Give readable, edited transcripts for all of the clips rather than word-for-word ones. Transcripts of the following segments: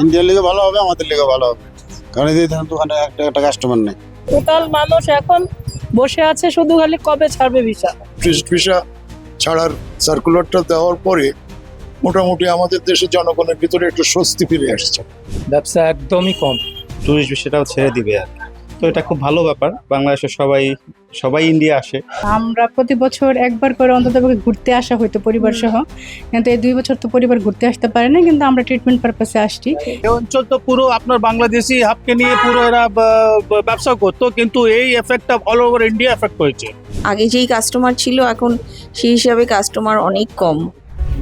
ইন্ডিয়ার লিগে ভালো হবে, আমাদের লিগে ভালো হবে, কারণ এই দোকানে একটা কাস্টমার নেই। টোটাল মানুষ এখন বসে আছে শুধু খালি কবে ছাড়বে ভিসা। টুরিস্ট ভিসা ছাড়ার সার্কুলারটা দেওয়ার পরে মোটামুটি আমাদের দেশের জনগণের ভিতরে একটু স্বস্তি ফিরে আসছে। ব্যবসা একদমই কম, টুরিস্ট ভিসাটাও ছেড়ে দিবে আর কি। তো এটা খুব ভালো ব্যাপার, বাংলাদেশের সবাই ইন্ডিয়া আসে। আমরা প্রতি বছর একবার করে অন্তত ঘুরতে আসা হইতো পরিবার সহ, কিন্তু এই 2 বছর তো পরিবার ঘুরতে আসতে পারে না, কিন্তু আমরা ট্রিটমেন্ট পারপাসে আসছি। এই অঞ্চল তো পুরো আপনার বাংলাদেশি হাবকে নিয়ে পুরো এরা ব্যবসা করতো, কিন্তু এই এফেক্টটা অল ওভার ইন্ডিয়া এফেক্ট হয়েছে। আগে যেই কাস্টমার ছিল এখন সেই হিসাবে কাস্টমার অনেক কম।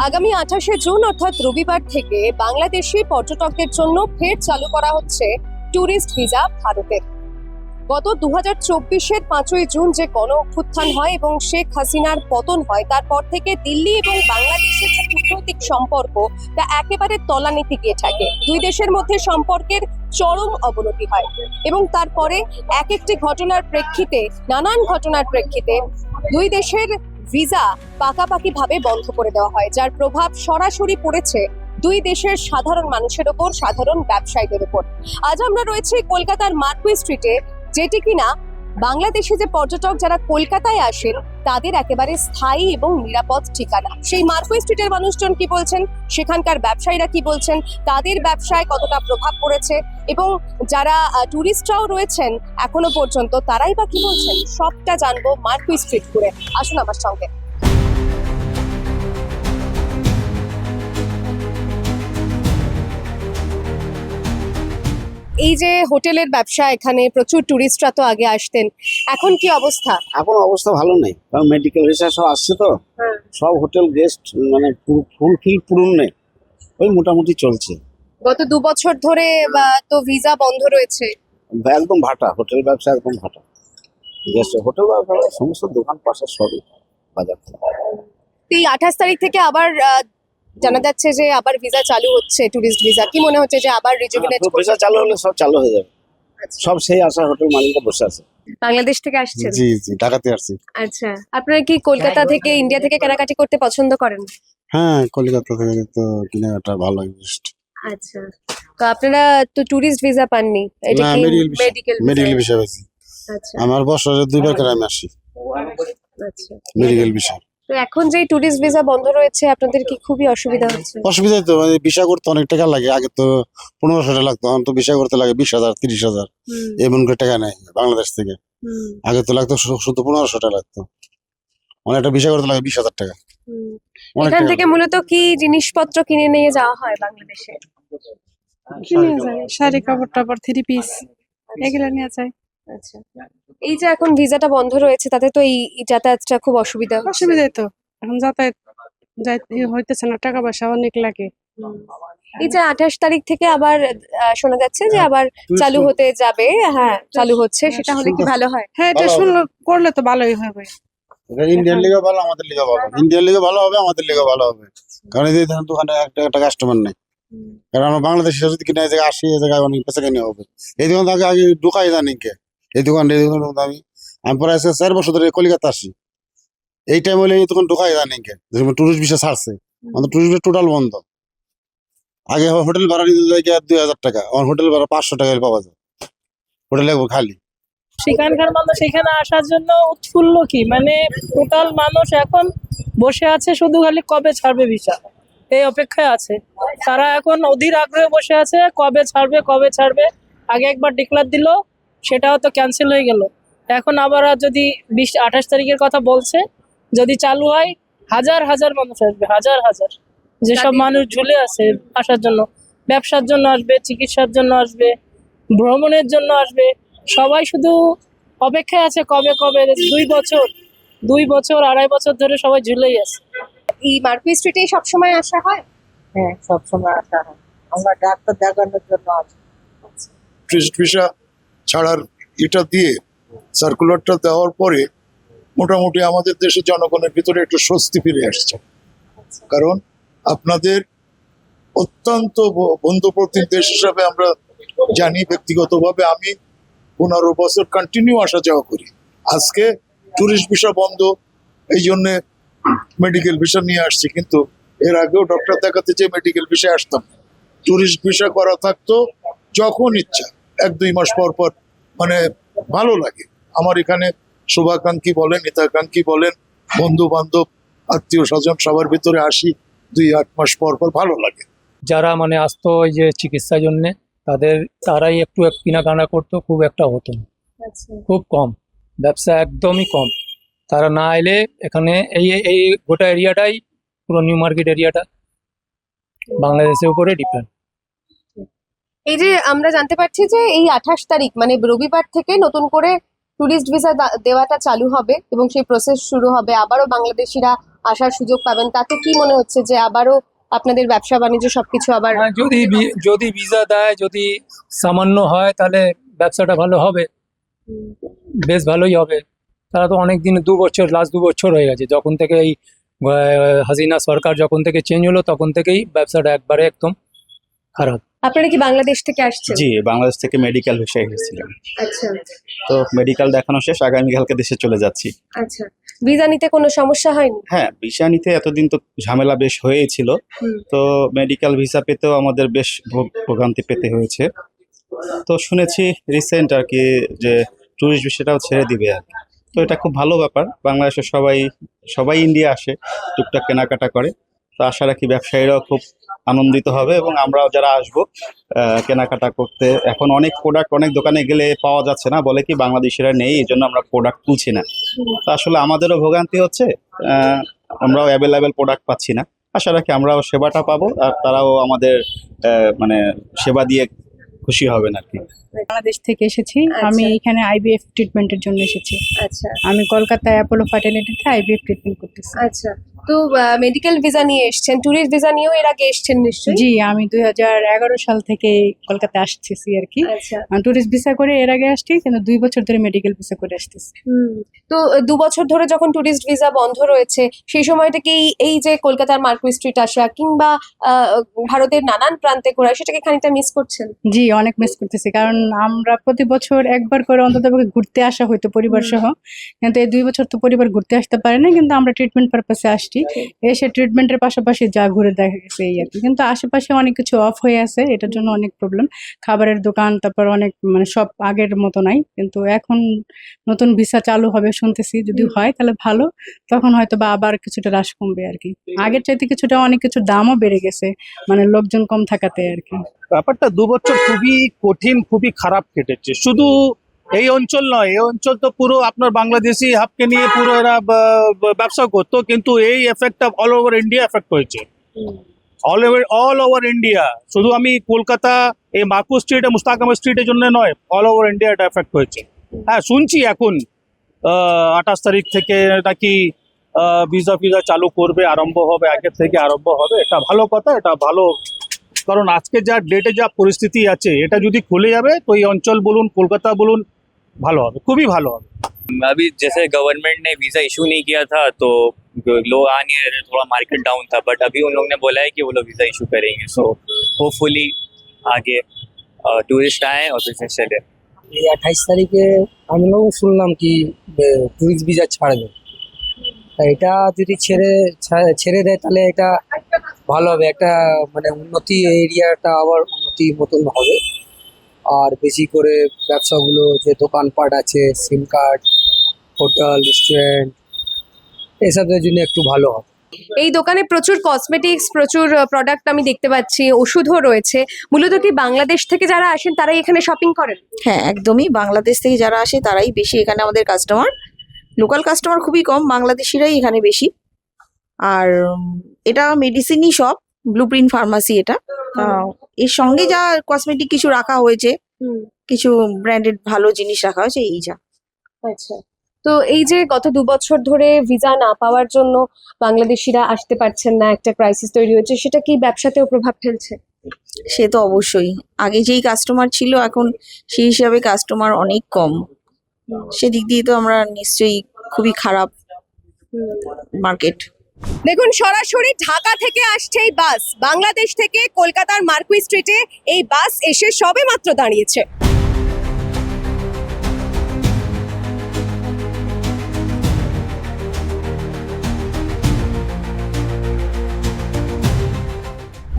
আগামী 28শে জুন অর্থাৎ রবিবার থেকে বাংলাদেশি পর্যটকদের জন্য ফের চালু করা হচ্ছে ট্যুরিস্ট ভিসা ভারতের। গত 2024-এর 5ই জুন যে গণ অভ্যুত্থান হয় এবং শেখ হাসিনার পতন হয়, তারপর থেকে দিল্লি এবং বাংলাদেশের যে কূটনৈতিক সম্পর্ক তা একেবারে তলানিতে গিয়ে থাকে। দুই দেশের মধ্যে সম্পর্কের চরম অবনতি হয় এবং তারপরে এক একটি নানান ঘটনার প্রেক্ষিতে দুই দেশের ভিসা পাকাপাকিভাবে বন্ধ করে দেওয়া হয়, যার প্রভাব সরাসরি পড়েছে দুই দেশের সাধারণ মানুষের ওপর, সাধারণ ব্যবসায়ীদের ওপর। আজ আমরা রয়েছি কলকাতার মার্কুই স্ট্রিটে, যেটি কিনা বাংলাদেশে যে পর্যটক যারা কলকাতায় আসেন তাদের একেবারে স্থায়ী এবং নিরাপদ ঠিকানা। সেই মার্কুই স্ট্রিটের মানুষজন কি বলছেন, সেখানকার ব্যবসায়ীরা কি বলছেন, তাদের ব্যবসায় কতটা প্রভাব পড়েছে এবং যারা টুরিস্টরাও রয়েছেন এখনো পর্যন্ত তারাই বা কি বলছেন, সবটা জানবো মার্কুই স্ট্রিট ঘুরে। আসুন আমার সঙ্গে। এই যে হোটেলের ব্যবসা, এখানে প্রচুর টুরিস্টরা তো আগে আসতেন, এখন কি অবস্থা? এখন অবস্থা ভালো নেই, কারণ মেডিকেল ভিসা সব আসছে তো, সব হোটেল গেস্ট মানে ফুলফিল পূরণ নেই, ওই মোটামুটি চলছে। গত 2 বছর ধরে তো ভিসা বন্ধ রয়েছে। একদম ভাটা, হোটেল ব্যবসা একদম ভাটা। গেস্ট হোটেল ব্যবসা সমস্ত দোকান পাশে সবই বাজার। এই 28 তারিখ থেকে আবার জানা যাচ্ছে যে আবার ভিসা চালু হচ্ছে, টুরিস্ট ভিসা। কি মনে হচ্ছে যে আবার রিজুভিনেট ভিসা চালু হলে সব চালু হয়ে যাবে, সব সেই আশা হোটেল মালিকরা বসে আছে। বাংলাদেশ থেকে আসছেন? জি ঢাকাতে আসছি। আচ্ছা, আপনারা কি কলকাতা থেকে, ইন্ডিয়া থেকে কেনাকাটি করতে পছন্দ করেন? হ্যাঁ, কলকাতা থেকে তো কেনাকাটা ভালো ইনভেস্ট। আচ্ছা, তো আপনারা তো টুরিস্ট ভিসা পাননি, এটা না, কি মেডিকেল ভিসা পেয়েছি। আচ্ছা আমার বছরে 2বার করে আমি আসি আচ্ছা। Medical visa. তো এখন যে টুরিস্ট ভিসা বন্ধ রয়েছে, আপনাদের কি খুবই অসুবিধা হচ্ছে? অসুবিধা তো মানে ভিসা করতে অনেক টাকা লাগে, আগে তো 1500 টাকা লাগতো, এখন তো ভিসা করতে লাগে 20,000 30,000 এমন করে টাকা নেয় বাংলাদেশ থেকে। আগে তো লাগতো শুধু 1500 টাকা লাগতো, অনেকটা ভিসা করতে লাগে 20,000 টাকা। এখান থেকে মূলত কি জিনিসপত্র কিনে নিয়ে যাওয়া হয় বাংলাদেশে? কিনে যায় শাড়ি কাপড় টাপড় 3 পিস এগুলো নিয়ে যায়। আচ্ছা, এই যে এখন ভিসাটা বন্ধ রয়েছে, তাতে তো এই যাতায়াতটা খুব অসুবিধা হচ্ছে। অসুবিধাই তো, এখন যাতায়াত হইতেছে না, টাকা পয়সা অনেক লাগে। এই যে 28 তারিখ থেকে আবার শোনা যাচ্ছে যে আবার চালু হতে যাবে, হ্যাঁ চালু হচ্ছে, সেটা হলে কি ভালো হয়? হ্যাঁ, এটা করলে তো ভালোই হবে। এটা ইন্ডিয়ান লিগে ভালো, আমাদের লিগে ভালো। ইন্ডিয়ান লিগে ভালো হবে, আমাদের লিগে ভালো হবে, কারণ এই দোকানে একটা কাস্টমার নেই। কারণ আমরা বাংলাদেশে যদি কিনা এই জায়গায় আসি, এই জায়গায় অনেক বেচা কিনে হবে। এই দোকান থেকে আগে ঢুকাই জানি কে, এই দোকান আমি প্রায় 4 বছর ধরে কলকাতা আসি, এই টাইম হলে এই দোকান ঢুকাই জানি কে, টুরিস্ট ভিসা ছাড়ছে, আমাদের টুরিস্ট ভিসা টোটাল বন্ধ। আগে হোটেল ভাড়া নিতে যায় 2,000 টাকা, আমার হোটেল ভাড়া 500 টাকায় পাওয়া যায়, হোটেল একবার খালি। সেখানকার মানুষ এখানে আসার জন্য উৎফুল্ল কি, মানে টোটাল মানুষ এখন বসে আছে শুধু খালি কবে ছাড়বে ভিসা, এই অপেক্ষায় আছে। তারা এখন অধীর আগ্রহে বসে আছে, কবে ছাড়বে। আগে একবার ডিক্লার দিল, সেটাও তো ক্যান্সেল হয়ে গেল। এখন আবার যদি 28 তারিখের কথা বলছে, যদি চালু হয় হাজার হাজার মানুষ আসবে, হাজার হাজার। যেসব মানুষ ঝুলে আছে আসার জন্য, ব্যবসার জন্য আসবে, চিকিৎসার জন্য আসবে, ভ্রমণের জন্য আসবে, সবাই শুধু অপেক্ষায় আছে কবে 2 বছর 2.5 বছর ধরে সবাই ঝুলেই আছে। এই মার্কুই স্ট্রিটে সবসময় আসা হয়? হ্যাঁ, সবসময় আসা হয়, আমরা ডাক্তার দেখানোর জন্য আসি। টুরিস্ট ভিসা ছাড়ার এটা দিয়ে সার্কুলারটা দেওয়ার পরে মোটামুটি আমাদের দেশের জনগণের ভিতরে একটু স্বস্তি ফিরে আসছে। কারণ আপনাদের অত্যন্ত বন্ধুপ্রতিম দেশ হিসাবে আমরা জানি, ব্যক্তিগতভাবে আমি 15 বছর কন্টিনিউ আসা যাওয়া করি। আজকে টুরিস্ট ভিসা বন্ধ, এই জন্যে মেডিকেল ভিসা নিয়ে আসছি, কিন্তু এর আগেও ডক্টর দেখাতে যে মেডিকেল ভিসা আসতাম, টুরিস্ট ভিসা করা থাকতো, যখন ইচ্ছা 1-2 মাস পর পর, মানে ভালো লাগে। আমার এখানে শুভাকাঙ্ক্ষী বলেন, হিতাকাঙ্ক্ষী বলেন, বন্ধু বান্ধব, আত্মীয় স্বজন সবার ভিতরে আসি 2-8 মাস পর পর, ভালো লাগে। যারা মানে আসতো ওই যে চিকিৎসার জন্য তারাই একটু কেনাকাটা করতো, খুব একটা হতো না, খুব কম, ব্যবসা একদমই কম। তারা না এলে এখানে এই গোটা এরিয়াটাই, পুরো নিউ মার্কেট এরিয়াটা বাংলাদেশের উপরে ডিপেন্ড। এই যে আমরা জানতে পারছি যে এই 28 তারিখ মানে রবিবার থেকে নতুন করে টুরিস্ট ভিসা দেওয়াটা চালু হবে এবং সেই প্রসেস শুরু হবে, আবারও বাংলাদেশিরা আসার সুযোগ পাবেন। তাতে কি মনে হচ্ছে যে আবারও আপনাদের ব্যবসা বাণিজ্য সবকিছু আবার যদি ভিসা দেয়, যদি সামান্য হয়, তাহলে ব্যবসাটা ভালো হবে, বেশ ভালোই হবে। তারা তো অনেক দিন, লাস্ট 2 বছর হয়ে গেছে যখন থেকে এই হাসিনা সরকার যখন থেকে চেঞ্জ হলো, তখন থেকেই ব্যবসাটা একবারে একদম খারাপ। আপনারা কি বাংলাদেশ থেকে আসছেন? জি, বাংলাদেশ থেকে মেডিকেল ভিসায় এসেছিলাম। আচ্ছা তো মেডিকেল দেখানো শেষ, আগামীকালকে দেশে চলে যাচ্ছি। আচ্ছা, ভিসা নিতে কোনো সমস্যা হয়নি? হ্যাঁ, ভিসা নিতে এতদিন তো ঝামেলা বেশ হয়েছিল, তো মেডিকেল ভিসা পেতেও আমাদের বেশ ভোগান্তি পেতে হয়েছে। তো শুনেছি রিসেন্ট আর কি যে ট্যুরিস্ট ভিসাটাও ছেড়ে দিবে আর কি। তো এটা খুব ভালো ব্যাপার। বাংলাদেশের সবাই ইন্ডিয়া আসে, টুকটাক কেনাকাটা করে। তো আশা রাখি ব্যবসায়ীরাও খুব আনন্দিত হবে এবং আমরাও যারা আসবো কেনাকাটা করতে। এখন অনেক প্রোডাক্ট অনেক দোকানে গেলে পাওয়া যাচ্ছে না, বলে কি বাংলাদেশিরা নেই, এই জন্য আমরা প্রোডাক্ট তুলছি না। তো আসলে আমাদেরও ভোগান্তি হচ্ছে, আমরাও অ্যাভেলেবেল প্রোডাক্ট পাচ্ছি না। আশা রাখি আমরাও সেবাটা পাবো আর তারাও আমাদের মানে সেবা দিয়ে খুশি হবেন আর কি। বাংলাদেশ থেকে এসেছি, আচ্ছা। আমি এখানে আইভিএফ ট্রিটমেন্টের জন্য এসেছি। আচ্ছা আমি কলকাতায় অ্যাপোলো ফার্টিলিটিতে আইভিএফ ট্রিটমেন্ট করতেছি। আচ্ছা, তো মেডিকেল ভিসা নিয়ে এসেছেন, ট্যুরিস্ট ভিসা নিয়েও এর আগে এসেছেন নিশ্চয়ই? জি, আমি 2011 সাল থেকে কলকাতায় আসতেছি আর কি। আচ্ছা, টুরিস্ট ভিসা করে এর আগে আসছি, কিন্তু 2 বছর ধরে মেডিকেল ভিসা করে আসতেছি। তো 2 বছর ধরে যখন টুরিস্ট ভিসা বন্ধ রয়েছে, সেই সময়টা কি এই যে কলকাতার মার্কুই স্ট্রিট আসা কিংবা ভারতের নানান প্রান্তে ঘোরা, সেটাকে খানিকটা মিস করছেন? জি, অনেক মিস করতেছি, কারণ আমরা প্রতি বছর একবার করে অন্তত ঘুরতে আসা হইতো পরিবার সহ, কিন্তু এই 2 বছর তো পরিবার ঘুরতে আসতে পারে না, কিন্তু আমরা ট্রিটমেন্ট পারপাসে আসছি। এসে ট্রিটমেন্টের পাশাপাশি যা ঘুরে দেখা গেছে এই আর কি। কিন্তু আশেপাশে অনেক কিছু অফ হয়ে আছে, এটার জন্য অনেক প্রবলেম। খাবারের দোকান, তারপর অনেক মানে সব আগের মতো নাই। কিন্তু এখন নতুন ভিসা চালু হবে শুনতেছি, যদি হয় তাহলে ভালো, তখন হয়তো বা আবার কিছুটা হ্রাস কমবে আর কি। আগের চাইতে কিছুটা অনেক কিছুর দামও বেড়ে গেছে, মানে লোকজন কম থাকাতে আর কি। ব্যাপারটা 2 বছর খুবই কঠিন, খুবই খারাপ কেটেছে। শুধু এই অঞ্চল নয়, এই অঞ্চল তো পুরো আপনার বাংলাদেশি হাবকে নিয়ে পুরো এরা ব্যবসা করতো, কিন্তু এই এফেক্টটা অল ওভার ইন্ডিয়া এফেক্ট হয়েছে, অল ওভার ইন্ডিয়া। শুধু আমি কলকাতা এই মার্কুই স্ট্রিটে, মুস্তাক আহমেদ স্ট্রিটের জন্য নয়, অল ওভার ইন্ডিয়া এটা এফেক্ট হয়েছে। হ্যাঁ, শুনছি এখন 28 তারিখ থেকে নাকি ভিসা চালু করবে, আরম্ভ হবে, আগের থেকে আরম্ভ হবে। এটা ভালো কথা, এটা ভালো, কারণ আজকে যা ডেটে যা পরিস্থিতি আছে, এটা যদি খুলে যাবে তো এই অঞ্চল বলুন, কলকাতা বলুন, ভালো হবে, খুবই ভালো হবে। अभी जैसे गवर्नमेंट ने वीज़ा इशू नहीं किया था तो लोग आ नहीं रहे थे, थोड़ा मार्केट डाउन था, बट अभी उन लोग ने बोला है कि वो लोग वीज़ा इशू करेंगे। सो होपफुली आगे टूरिस्ट आए और बिजनेस चले। এই 28 তারিখে আমি শুনলাম কি টুরিস্ট ভিসা ছাড়বে, তা এটা যদি ছেড়ে দেয় তাহলে এটা ভালো হবে, একটা মানে উন্নতি এরিয়াটা আবার উন্নতি মতন হবে। আর বেশি করে ব্যবসাগুলো, যে দোকানপাট আছে, সিম কার্ড, হোটেল, রেস্টুরেন্ট, এসবের জন্য একটু ভালো হবে। এই দোকানে প্রচুর কসমেটিক্স, প্রচুর প্রোডাক্ট আমি দেখতে পাচ্ছি, ওষুধও রয়েছে। মূলত কি বাংলাদেশ থেকে যারা আসেন তারাই এখানে শপিং করেন? হ্যাঁ, একদমই বাংলাদেশ থেকে যারা আসে তারাই বেশি এখানে আমাদের কাস্টমার। লোকাল কাস্টমার খুবই কম, বাংলাদেশিরাই এখানে বেশি। আর এটা মেডিসিনই শপ, ব্লুপ্রিন্ট ফার্মাসি এটা। এর সঙ্গে যা কসমেটিক কিছু রাখা হয়েছে, কিছু ব্র্যান্ডেড ভালো জিনিস রাখা হয়েছে, এই যা। আচ্ছা, তো এই যে গত 2 বছর ধরে ভিসা না পাওয়ার জন্য বাংলাদেশিরা আসতে পারছেন না, একটা ক্রাইসিস তৈরি হয়েছে, সেটা কি ব্যবসাতেও প্রভাব ফেলছে? সে তো অবশ্যই, আগে যেই কাস্টমার ছিল এখন সেই হিসাবে কাস্টমার অনেক কম। সেদিক দিয়ে তো আমরা নিশ্চয়ই খুবই খারাপ মার্কেট। দেখুন, সরাসরি ঢাকা থেকে আসছে এই বাস, বাংলাদেশ থেকে কলকাতার মার্কুই স্ট্রিটে এই বাস এসে সবে মাত্র দাঁড়িয়েছে।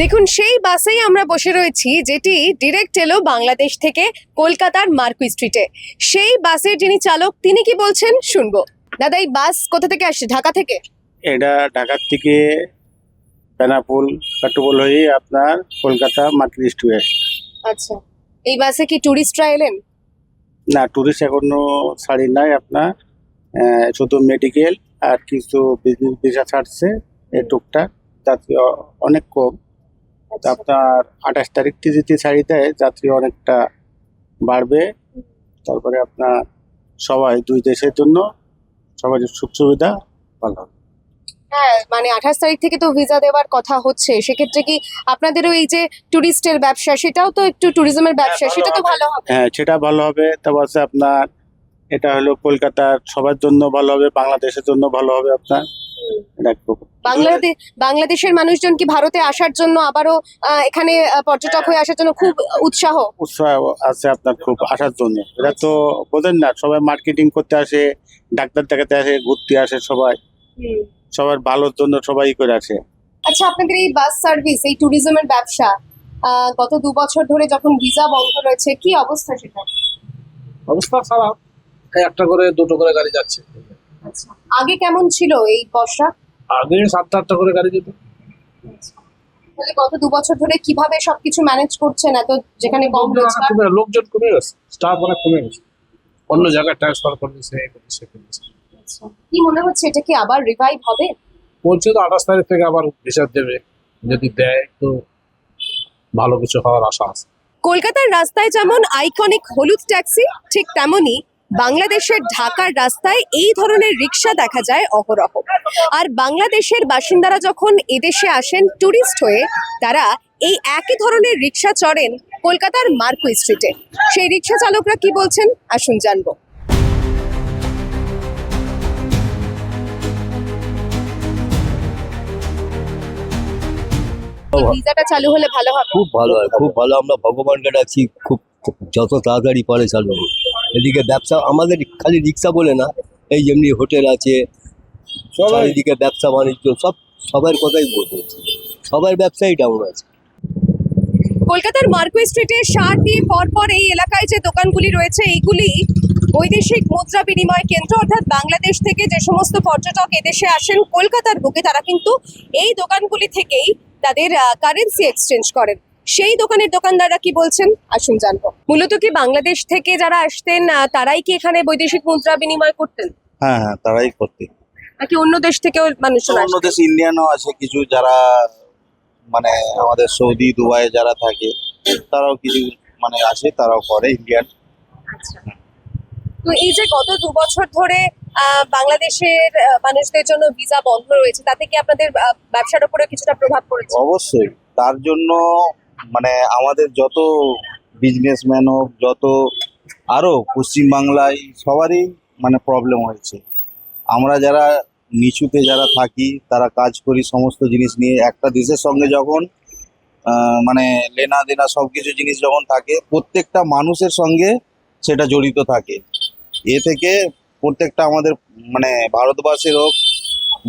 দেখুন সেই বাসেই আমরা বসে রয়েছি যেটি ডিরেক্ট এলো বাংলাদেশ থেকে কলকাতার মার্কুই স্ট্রিটে। সেই বাসের যিনি চালক তিনি কি বলছেন শুনবো। দাদা এই বাস কোথা থেকে আসছে? ঢাকা থেকে? এটা ঢাকার থেকে বেনাপুল কাটুবল হয়ে আপনার কলকাতা মার্কেট স্ট্রিট। আচ্ছা, এই বাসে কি টুরিস্টরা এলেন? না, টুরিস্ট এখনো ছাড়ি নাই আপনার, শুধু মেডিকেল আর কিছু বিজনেস ভিসা ছাড়ছে এই টুকটাক, যাত্রী অনেক কম। তো আপনার 28 তারিখ থেকে যদি ছাড়ি দেয় যাত্রী অনেকটা বাড়বে। তারপরে আপনার সবাই দুই দেশের জন্য সবার সুখ সুবিধা ভালো হবে। হ্যাঁ, মানে 28 তারিখ থেকে তো ভিসা দেওয়ার কথা হচ্ছে, সেক্ষেত্রে কি আপনাদেরও এই যে টুরিস্টের ব্যবসা সেটাও তো একটু টুরিজমের ব্যবসা, সেটা তো ভালো হবে। হ্যাঁ, সেটা ভালো হবে। তারপর হচ্ছে আপনার এটা হলো কলকাতার সবার জন্য ভালো হবে, বাংলাদেশের জন্য ভালো হবে আপনার। এটা খুব বাংলাদেশের মানুষজন কি ভারতে আসার জন্য আবারও এখানে পর্যটক হয়ে আসার জন্য খুব উৎসাহ আছে আপনার, খুব আসার জন্য। এটা তো বোঝেন না, সবাই মার্কেটিং করতে আসে, ডাক্তার দেখাতে আসে, ঘুরতে আসে, সবাই সবার ভালোর জন্য সবাই করে আসে। আচ্ছা, আপনাদের এই বাস সার্ভিস, এই ট্যুরিজমের ব্যবসা গত 2 বছর ধরে যখন ভিসা বন্ধ রয়েছে, কি অবস্থা সেটা? অবস্থা খারাপ, একটা করে দুটো করে গাড়ি যাচ্ছে। আচ্ছা, আগে কেমন ছিল এই বর্ষা? আগে 7-8টা করে গাড়ি যেত। তাহলে গত 2 বছর ধরে কিভাবে সবকিছু ম্যানেজ করছেন? এত যেখানে কম রোজগার, লোকজন কমে গেছে, স্টাফ অনেক কমে গেছে, অন্য জায়গায় ট্রান্সফার করতেছে। কি মনে হচ্ছে এটা কি আবার রিভাইভ হবে? বলছে তো 28 তারিখ থেকে আবার ভিসা দেবে, যদি দেয় তো ভালো কিছু হওয়ার আশা আছে। কলকাতার রাস্তায় যেমন আইকনিক হলুদ ট্যাক্সি, ঠিক তেমনি বাংলাদেশের ঢাকার রাস্তায় এই ধরনের রিক্সা দেখা যায় অহরহ। আর বাংলাদেশের বাসিন্দারা যখন এদেশে আসেন টুরিস্ট হয়ে, তারা এই একই ধরনের রিক্সা চড়েন কলকাতার মার্কুই স্ট্রিটে। সেই রিক্সা চালকরা কি বলছেন আসুন জানবো। ভিসাটা চালু হলে ভালো হবে। খুব ভালো হয়, খুব ভালো। আমরা ভগবানকে ডাকছি খুব যত তাড়াতাড়ি পারে চালু হোক। এদিকে ব্যবসা আমাদের খালি রিক্সা বলে না, এই যেমনি হোটেল আছে, চারিদিকে ব্যবসা বাণিজ্য সবার কথাই বলতে হচ্ছে, সবার ব্যবসাই ডাউন আছে। কলকাতার মার্কুই স্ট্রিটে সার দিয়ে পরপর এই এলাকায় যে দোকানগুলি রয়েছে, এইগুলি বৈদেশিক মুদ্রা বিনিময় কেন্দ্র। অর্থাৎ বাংলাদেশ থেকে যে সমস্ত পর্যটক এদেশে আসেন কলকাতার বুকে, তারা কিন্তু এই দোকানগুলি থেকেই তাদের কারেন্সি এক্সচেঞ্জ করেন। সেই দোকানের দোকানদাররা কি বলছেন আসুন জানবো। মূলত কি বাংলাদেশ থেকে যারা আসতেন তারাই কি এখানে বৈদেশিক মুদ্রা বিনিময় করতেন? হ্যাঁ, তারাই করতে। নাকি অন্য দেশ থেকেও মানুষজন অন্য দেশ ইন্ডিয়ানও আছে কিছু, যারা মানে আমাদের সৌদি দুবাই যারা থাকে তারাও কিছু মানে আসে, তারাও করে ইন্ডিয়ান। তো এই যে গত 2 বছর ধরে বাংলাদেশের মানুষদের জন্য ভিসা বন্ধ রয়েছে, তাতে কি আপনাদের ব্যবসার উপরে কিছুটা প্রভাব পড়েছে? অবশ্যই, তার জন্য মানে আমাদের যত বিজনেসম্যান হোক, যত আরো পশ্চিমবাংলায় সবারই মানে প্রবলেম হয়েছে। আমরা যারা নিচুতে যারা থাকি, তারা কাজ করি সমস্ত জিনিস নিয়ে, একটা দেশের সঙ্গে যখন মানে লেনা দেনা সবকিছু জিনিস যখন থাকে, প্রত্যেকটা মানুষের সঙ্গে সেটা জড়িত থাকে। এ থেকে প্রত্যেকটা আমাদের মানে ভারতবর্ষের হোক,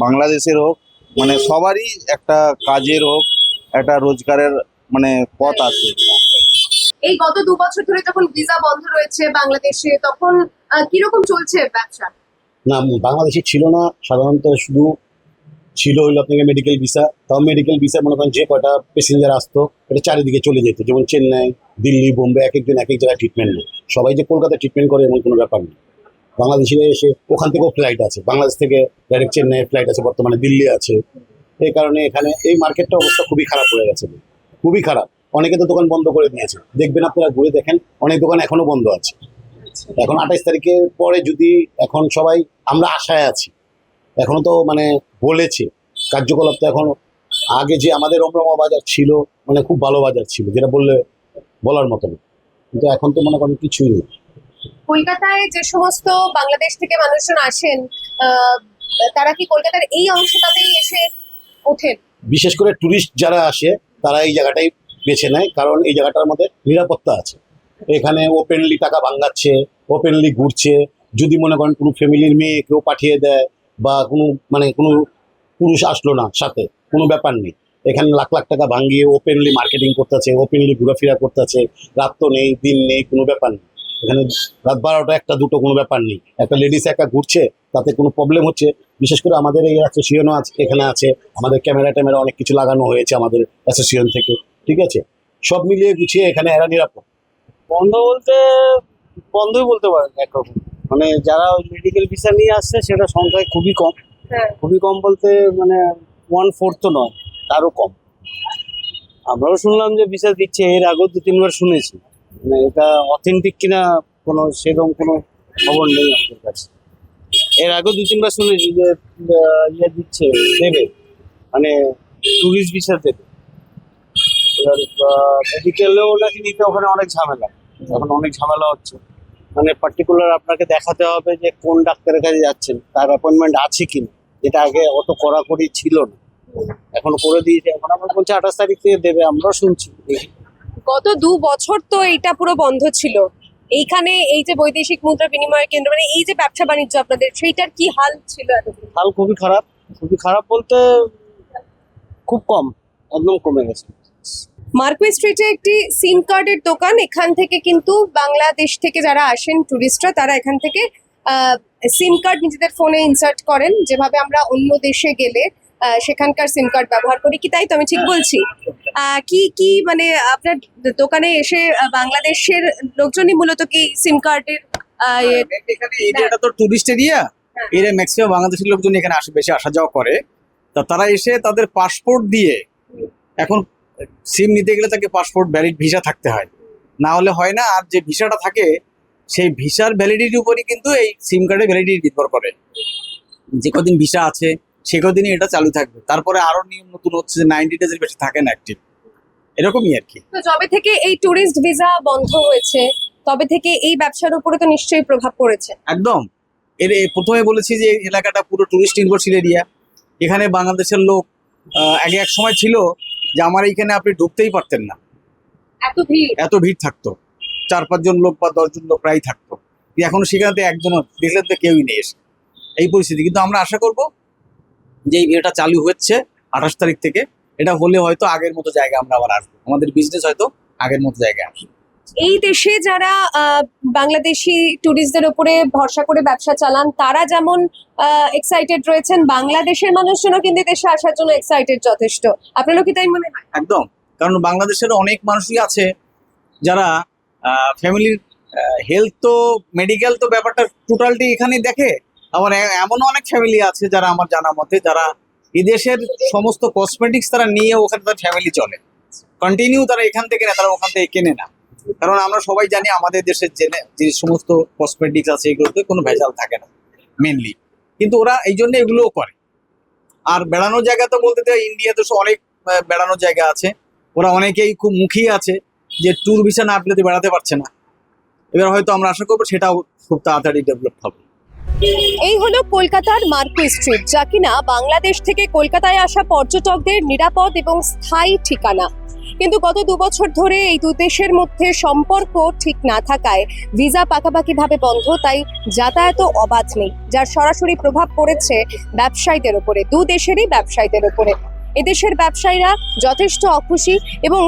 বাংলাদেশের হোক, মানে সবারই একটা কাজের হোক, একটা রোজগারের মানে পথ আছে। এই গত 2 বছর ধরে যখন ভিসা বন্ধ রয়েছে বাংলাদেশে, তখন কিরকম চলছে ব্যবসা? না, বাংলাদেশে ছিল না, সাধারণত শুধু ছিল হইলো আপনাকে মেডিকেল ভিসা। তাও মেডিকেল ভিসা মনে করেন যে কটা প্যাসেঞ্জার আসতো এটা চারিদিকে চলে যেত, যেমন চেন্নাই, দিল্লি, বোম্বে, এক একদিন এক এক জায়গায় ট্রিটমেন্ট নেই। সবাই যে কলকাতা ট্রিটমেন্ট করে এমন কোনো ব্যাপার নেই। বাংলাদেশিরা এসে ওখান থেকেও ফ্লাইট আছে, বাংলাদেশ থেকে ডাইরেক্ট চেন্নাই ফ্লাইট আছে, বর্তমানে দিল্লি আছে। এই কারণে এখানে এই মার্কেটটা অবস্থা খুবই খারাপ হয়ে গেছে, খুবই খারাপ। অনেকে তো দোকান বন্ধ করে দিয়েছে, দেখবেন আপনারা ঘুরে দেখেন অনেক দোকান এখনো বন্ধ আছে। এখন 28 তারিখের পরে যদি এখন সবাই আমরা আশায় আছি, এখনো তো মানে বলেছে কার্যকলাপ তো এখন আগে যে আমাদের রমরমা বাজার ছিল, মানে খুব ভালো বাজার ছিল, যেটা বললে বলার মতো না, কিন্তু এখন তো মনে করেন কিছুই নেই। কলকাতায় যে সমস্ত বাংলাদেশ থেকে মানুষজন আসেন, তারা কি কলকাতার এই অংশটাতেই এসে ওঠেন? বিশেষ করে টুরিস্ট যারা আসে তারা এই জায়গাটাই বেছে নেয়, কারণ এই জায়গাটার মধ্যে নিরাপত্তা আছে। এখানে ওপেনলি টাকা ভাঙাচ্ছে, ওপেনলি ঘুরছে। যদি মনে করেন কোনো ফ্যামিলির মেয়ে কেউ পাঠিয়ে দেয় বা কোনো মানে কোনো পুরুষ আসলো না সাথে, কোনো ব্যাপার নেই, এখানে লাখ লাখ টাকা ভাঙিয়ে ওপেনলি মার্কেটিং করতেছে, ওপেনলি ঘোরাফেরা করতেছে, রাত তো নেই, দিন নেই, কোনো ব্যাপার নেই। এখানে রাত 12টা 1টা 2টো কোনো ব্যাপার নেই। একটা লেডিস একা ঘুরছে, তাতে কোনো প্রবলেম হচ্ছে। বিশেষ করে আমাদের এই অ্যাসোসিয়েশনও আছে, এখানে আছে, আমাদের ক্যামেরা অনেক কিছু লাগানো হয়েছে আমাদের অ্যাসোসিয়েশন থেকে, ঠিক আছে। সব মিলিয়ে গুছিয়ে এখানে এরা নিরাপদ। বন্ধ বলতে বন্ধই বলতে পারেন একরকম, মানে যারা ওই মেডিকেল ভিসা নিয়ে আসছে সেটা সংখ্যায় খুবই কম। খুবই কম বলতে মানে 1/4 তো নয়, তারও কম। আমরাও শুনলাম যে ভিসা দিচ্ছে, এর আগেও 2-3 বার শুনেছি, মানে এটা অথেন্টিক কিনা কোনো সেরকম কোনো খবর নেই আমাদের কাছে। এর আগেও 2-3 বার শুনেছি যে ইয়ে দিচ্ছে, দেবে, মানে ট্যুরিস্ট ভিসা দেবে। এবার মেডিকেলেও নাকি নিতে ওখানে অনেক ঝামেলা, এখন অনেক ঝামেলা হচ্ছে। মানে পার্টিকুলার আপনাকে দেখাতে হবে যে কোন ডাক্তারের কাছে যাচ্ছেন, তার অ্যাপয়েন্টমেন্ট আছে কিনা, যেটা আগে অত কড়াকড়ি ছিল না, এখন করে দিয়েছে। এখন আমরা বলছি 28 তারিখ থেকে দেবে, আমরাও শুনছি। গত 2 বছর তো এইটা পুরো বন্ধ ছিল। এইখানে এই যে বৈদেশিক মুদ্রা বিনিময় কেন্দ্র, মানে এই যে ব্যবসা বাণিজ্য আপনাদের, সেইটার কি হাল ছিল এতদিন? হাল খুবই খারাপ, খুবই খারাপ বলতে খুব কম, একদম কমে গেছে। মার্কুই স্ট্রিটে একটি সিম কার্ডের দোকান। এখান থেকে কিন্তু বাংলাদেশ থেকে যারা আসেন টুরিস্টরা, তারা এখান থেকে সিম কার্ড নিজেদের ফোনে ইনসার্ট করেন, যেভাবে আমরা অন্য দেশে গেলে সেখানকার সিম কার্ড ব্যবহার করি। কি তাই তো আমি ঠিক বলছি? কি কি মানে আপনার দোকানে এসে বাংলাদেশের লোকজনই মূলত কি সিম কার্ডের এখানে এরিয়াটা তো টুরিস্ট এরিয়া, এর ম্যাক্সিমাম বাংলাদেশের লোকজন এখানে বেশি আসা যাওয়া করে। তা তারা এসে তাদের পাসপোর্ট দিয়ে, এখন সিম নিতে গেলে তাকে পাসপোর্ট ভ্যালিড ভিসা থাকতে হয়, না হলে হয় না। আর যে ভিসাটা থাকে সেই ভিসার ভ্যালিডিটির উপরই কিন্তু এই সিম কার্ডের ভ্যালিডিটি নির্ভর করে। যে কদিন ভিসা আছে সে কদিনই এটা চালু থাকবে, তারপরে আরো নিয়ম নতুন হচ্ছে যে 90 ডেজের বেশি থাকে না অ্যাক্টিভ, এরকমই আর কি। তো যবে থেকে এই টুরিস্ট ভিসা বন্ধ হয়েছে তবে থেকে এই ব্যবসার উপরে তো নিশ্চয়ই প্রভাব পড়েছে। একদম। প্রথমে বলেছি যে এলাকাটা পুরো টুরিস্ট নির্ভরশীল এরিয়া। এখানে বাংলাদেশের লোক আগে এক সময় ছিল যে আমার এইখানে আপনি ঢুকতেই পারতেন না, এত ভিড় থাকতো। 4-5 জন লোক বা 10 জন লোক প্রায় থাকতো। এখন সেখানে একজনও দেখলেন তো কেউই নেই এসে, এই পরিস্থিতি। কিন্তু আমরা আশা করব যে এই ভিডিওটা চালু হচ্ছে 28 তারিখ থেকে, এটা হলে হয়তো আগের মতো জায়গায় আমরা আবার আসবো, আমাদের বিজনেস হয়তো আগের মতো জায়গায় আসবে। এই দেশে যারা বাংলাদেশি ট্যুরিস্টদের উপরে ভরসা করে ব্যবসা চালান, তারা যেমন এক্সাইটেড রয়েছেন, বাংলাদেশের মানুষজনও কিন্তু দেশে আসার জন্য এক্সাইটেড যথেষ্ট। আপনারও কি তাই মনে হয়? একদম, কারণ বাংলাদেশের অনেক মানুষই আছে যারা ফ্যামিলির হেলথ তো মেডিকেল তো ব্যাপারটা টোটালটি এখানেই দেখে। আবার এমনও অনেক ফ্যামিলি আছে যারা আমার জানা মতে যারা বিদেশের সমস্ত কসমেটিক্স তারা নিয়ে ওখানে তার ফ্যামিলি চলে, কন্টিনিউ তারা এখান থেকে না, তারা ওখান থেকে কেনে না। কারণ আমরা সবাই জানি আমাদের দেশের যে সমস্ত কসমেটিক্স আছে এগুলোতে কোনো ভেজাল থাকে না মেনলি, কিন্তু ওরা এই জন্য এগুলোও করে। আর বেড়ানোর জায়গা তো বলতে তো ইন্ডিয়াতে অনেক বেড়ানোর জায়গা আছে, ওরা অনেকেই খুব মুখিয়ে আছে যে ট্যুর ভিসা না পেলে বেড়াতে পারছে না। এবার হয়তো আমরা আশা করবো সেটাও খুব তাড়াতাড়ি ডেভেলপ হবে। এই হলো কলকাতার মার্কুই স্ট্রিট, যা কিনা বাংলাদেশ থেকে কলকাতায় আসা পর্যটকদের নিরাপদ এবং স্থায়ী ঠিকানা। কিন্তু গত 2 বছর ধরে এই 2 দেশের মধ্যে সম্পর্ক ঠিক না থাকায় ভিসা পাকাপাকিভাবে বন্ধ, তাই যাতায়াতও অবাধ নেই, যার সরাসরি প্রভাব পড়েছে ব্যবসায়ীদের উপরে, 2 দেশেরই ব্যবসায়ীদের উপরে। এদেশের ব্যবসায়ীরা যথেষ্ট অখুশি এবং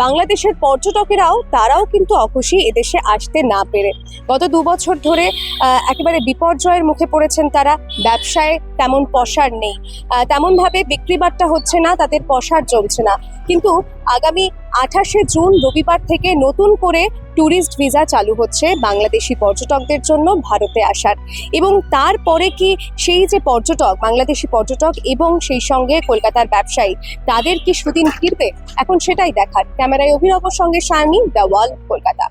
বাংলাদেশের পর্যটকেরাও তারাও কিন্তু অখুশি এদেশে আসতে না পেরে। গত 2 বছর ধরে একেবারে বিপর্যয়ের মুখে পড়েছেন তারা। ব্যবসায় তেমন পসার নেই, তেমনভাবে বিক্রি বাট্টা হচ্ছে না, তাদের পসার জমছে না। কিন্তু আগামী 28শে জুন রবিবার থেকে নতুন করে ট্যুরিস্ট ভিসা চালু হচ্ছে বাংলাদেশি পর্যটকদের জন্য ভারতে আসার। এবং তারপরে কি সেই যে পর্যটক, বাংলাদেশি পর্যটক এবং সেই সঙ্গে কলকাতার ব্যবসায়ী, তাদের কি সুদিন ফিরবে? এখন সেটাই দেখার। ক্যামেরায় অভিনবর সঙ্গে সায়নী, দ্য ওয়াল, কলকাতা।